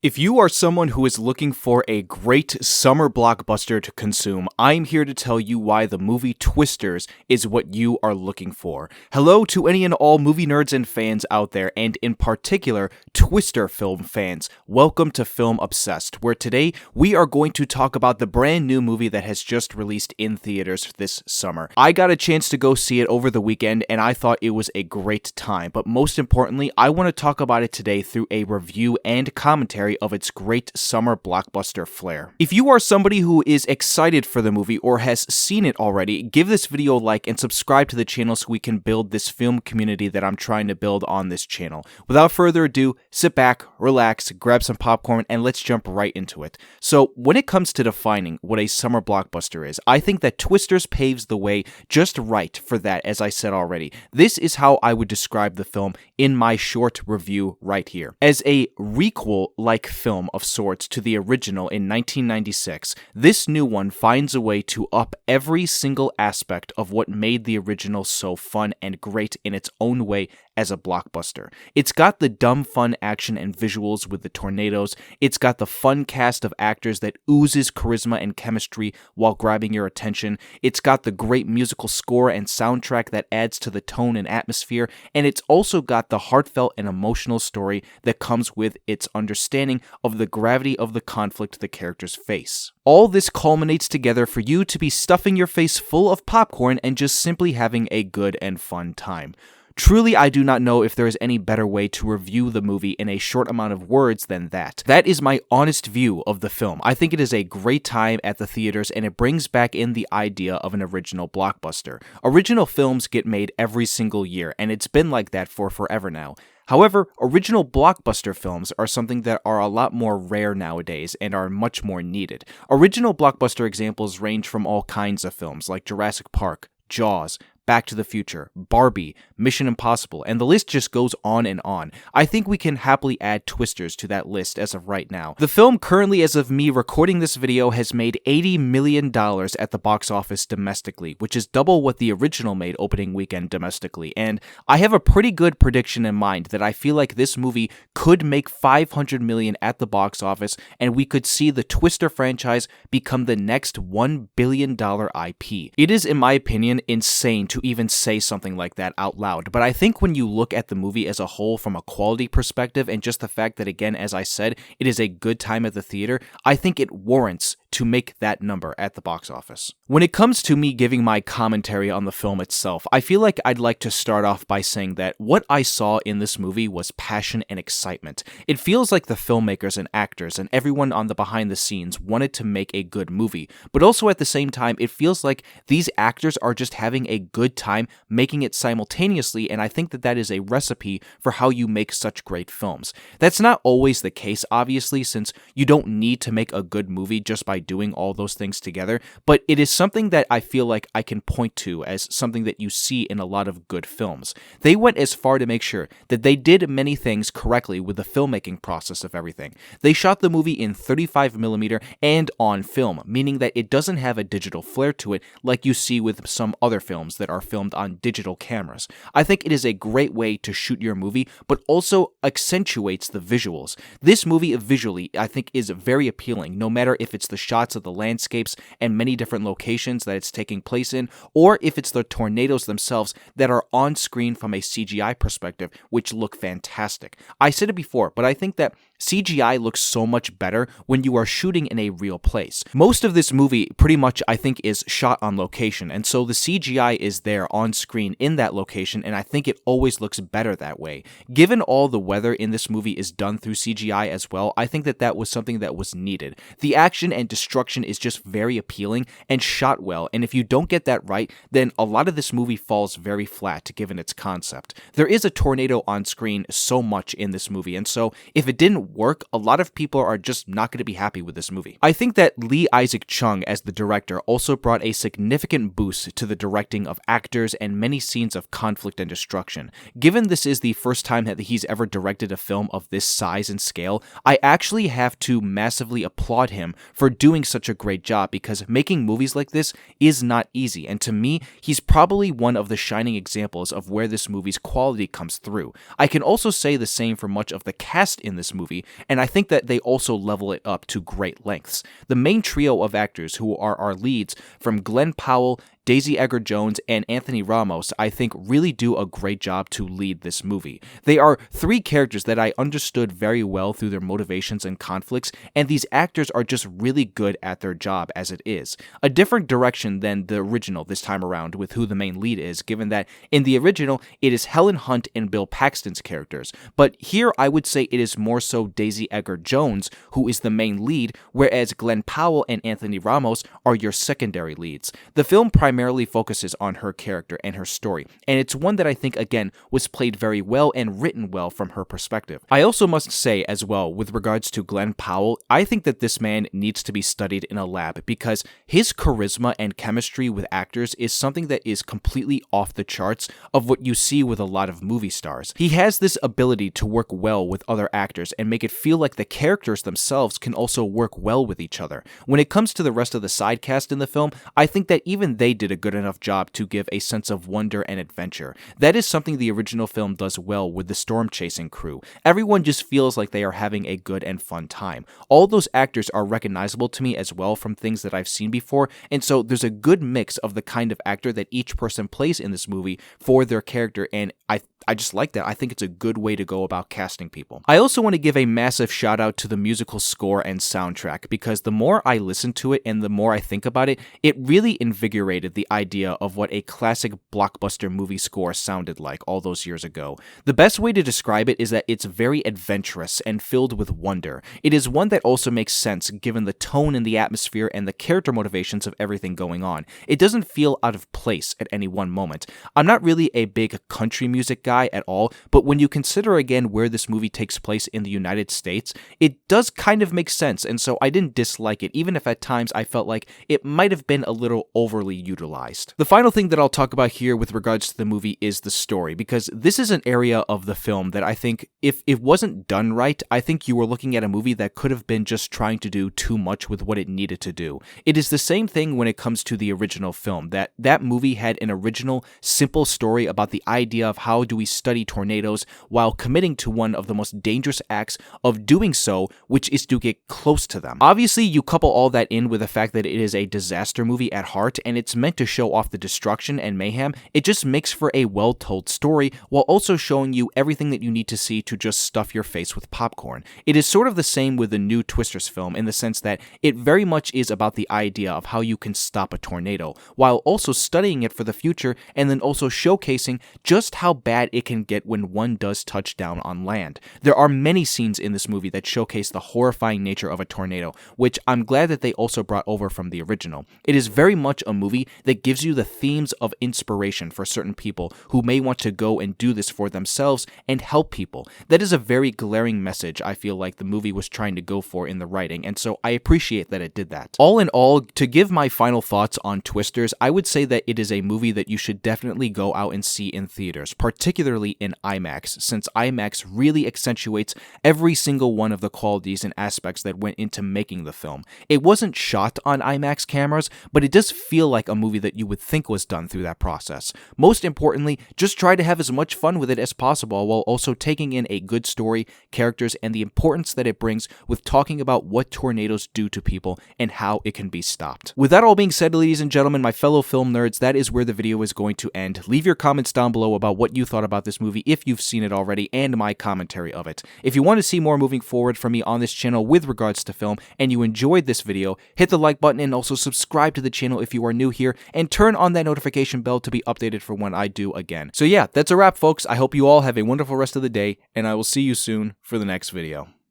If you are someone who is looking for a great summer blockbuster to consume, I'm here to tell you why the movie Twisters is what you are looking for. Hello to any and all movie nerds and fans out there, and in particular, Twister film fans. Welcome to Film Obsessed, where today we are going to talk about the brand new movie that has just released in theaters this summer. I got a chance to go see it over the weekend, and I thought it was a great time, but most importantly, I want to talk about it today through a review and commentary of its great summer blockbuster flair. If you are somebody who is excited for the movie or has seen it already, give this video a like and subscribe to the channel so we can build this film community that I'm trying to build on this channel. Without further ado, sit back, relax, grab some popcorn, and let's jump right into it. So, when it comes to defining what a summer blockbuster is, I think that Twisters paves the way just right for that, as I said already. This is how I would describe the film in my short review right here. As a requel-like film of sorts to the original in 1996, this new one finds a way to up every single aspect of what made the original so fun and great in its own way as a blockbuster. It's got the dumb fun action and visuals with the tornadoes, it's got the fun cast of actors that oozes charisma and chemistry while grabbing your attention, it's got the great musical score and soundtrack that adds to the tone and atmosphere, and it's also got the heartfelt and emotional story that comes with its understanding of the gravity of the conflict the characters face. All this culminates together for you to be stuffing your face full of popcorn and just simply having a good and fun time. Truly, I do not know if there is any better way to review the movie in a short amount of words than that. That is my honest view of the film. I think it is a great time at the theaters, and it brings back in the idea of an original blockbuster. Original films get made every single year, and it's been like that for forever now. However, original blockbuster films are something that are a lot more rare nowadays and are much more needed. Original blockbuster examples range from all kinds of films like Jurassic Park, Jaws, Back to the Future, Barbie, Mission Impossible, and the list just goes on and on. I think we can happily add Twisters to that list as of right now. The film currently, as of me recording this video, has made $80 million at the box office domestically, which is double what the original made opening weekend domestically, and I have a pretty good prediction in mind that I feel like this movie could make $500 million at the box office, and we could see the Twister franchise become the next $1 billion IP. It is, in my opinion, insane to even say something like that out loud, but I think when you look at the movie as a whole from a quality perspective and just the fact that, again, as I said, it is a good time at the theater, I think it warrants to make that number at the box office. When it comes to me giving my commentary on the film itself, I feel like I'd like to start off by saying that what I saw in this movie was passion and excitement. It feels like the filmmakers and actors and everyone on the behind the scenes wanted to make a good movie, but also at the same time, it feels like these actors are just having a good time making it simultaneously, and I think that that is a recipe for how you make such great films. That's not always the case, obviously, since you don't need to make a good movie just by doing all those things together, but it is something that I feel like I can point to as something that you see in a lot of good films. They went as far to make sure that they did many things correctly with the filmmaking process of everything. They shot the movie in 35mm and on film, meaning that it doesn't have a digital flair to it like you see with some other films that are filmed on digital cameras. I think it is a great way to shoot your movie, but also accentuates the visuals. This movie visually, I think, is very appealing, no matter if it's the shots of the landscapes and many different locations that it's taking place in, or if it's the tornadoes themselves that are on screen from a CGI perspective, which look fantastic. I said it before, but I think that CGI looks so much better when you are shooting in a real place. Most of this movie pretty much, I think, is shot on location, and so the CGI is there on screen in that location, and I think it always looks better that way. Given all the weather in this movie is done through CGI as well, I think that that was something that was needed. The action and destruction is just very appealing and shot well, and if you don't get that right, then a lot of this movie falls very flat given its concept. There is a tornado on screen so much in this movie, and so if it didn't work, a lot of people are just not going to be happy with this movie. I think that Lee Isaac Chung as the director also brought a significant boost to the directing of actors and many scenes of conflict and destruction. Given this is the first time that he's ever directed a film of this size and scale, I actually have to massively applaud him for doing such a great job, because making movies like this is not easy, and to me, he's probably one of the shining examples of where this movie's quality comes through. I can also say the same for much of the cast in this movie, movie, and I think that they also level it up to great lengths. The main trio of actors who are our leads, from Glen Powell, Daisy Edgar-Jones, and Anthony Ramos, I think really do a great job to lead this movie. They are three characters that I understood very well through their motivations and conflicts, and these actors are just really good at their job as it is. A different direction than the original this time around with who the main lead is, given that in the original it is Helen Hunt and Bill Paxton's characters, but here I would say it is more so Daisy Edgar-Jones who is the main lead, whereas Glen Powell and Anthony Ramos are your secondary leads. The film primarily focuses on her character and her story, and it's one that I think, again, was played very well and written well from her perspective. I also must say as well, with regards to Glen Powell, I think that this man needs to be studied in a lab because his charisma and chemistry with actors is something that is completely off the charts of what you see with a lot of movie stars. He has this ability to work well with other actors and make it feel like the characters themselves can also work well with each other. When it comes to the rest of the side cast in the film, I think that even they did a good enough job to give a sense of wonder and adventure. That is something the original film does well with the storm chasing crew. Everyone just feels like they are having a good and fun time. All those actors are recognizable to me as well from things that I've seen before, and so there's a good mix of the kind of actor that each person plays in this movie for their character, and I just like that. I think it's a good way to go about casting people. I also want to give a massive shout out to the musical score and soundtrack, because the more I listen to it and the more I think about it, it really invigorated the idea of what a classic blockbuster movie score sounded like all those years ago. The best way to describe it is that it's very adventurous and filled with wonder. It is one that also makes sense given the tone and the atmosphere and the character motivations of everything going on. It doesn't feel out of place at any one moment. I'm not really a big country music guy at all, but when you consider again where this movie takes place in the United States, it does kind of make sense, and so I didn't dislike it, even if at times I felt like it might have been a little overly utilized. The final thing that I'll talk about here with regards to the movie is the story, because this is an area of the film that I think, if it wasn't done right, I think you were looking at a movie that could have been just trying to do too much with what it needed to do. It is the same thing when it comes to the original film, that movie had an original, simple story about the idea of how do we study tornadoes while committing to one of the most dangerous acts of doing so, which is to get close to them. Obviously, you couple all that in with the fact that it is a disaster movie at heart, and it's meant to show off the destruction and mayhem. It just makes for a well-told story, while also showing you everything that you need to see to just stuff your face with popcorn. It is sort of the same with the new Twisters film, in the sense that it very much is about the idea of how you can stop a tornado, while also studying it for the future, and then also showcasing just how bad it can get when one does touch down on land. There are many scenes in this movie that showcase the horrifying nature of a tornado, which I'm glad that they also brought over from the original. It is very much a movie that gives you the themes of inspiration for certain people who may want to go and do this for themselves and help people. That is a very glaring message I feel like the movie was trying to go for in the writing, and so I appreciate that it did that. All in all, to give my final thoughts on Twisters, I would say that it is a movie that you should definitely go out and see in theaters, particularly in IMAX, since IMAX really accentuates every single one of the qualities and aspects that went into making the film. It wasn't shot on IMAX cameras, but it does feel like a movie that you would think was done through that process. Most importantly, just try to have as much fun with it as possible while also taking in a good story, characters, and the importance that it brings with talking about what tornadoes do to people and how it can be stopped. With that all being said, ladies and gentlemen, my fellow film nerds, that is where the video is going to end. Leave your comments down below about what you thought about this movie if you've seen it already, and my commentary of it. If you want to see more moving forward from me on this channel with regards to film, and you enjoyed this video, hit the like button and also subscribe to the channel if you are new here, and turn on that notification bell to be updated for when I do again. So yeah, that's a wrap, folks. I hope you all have a wonderful rest of the day, and I will see you soon for the next video.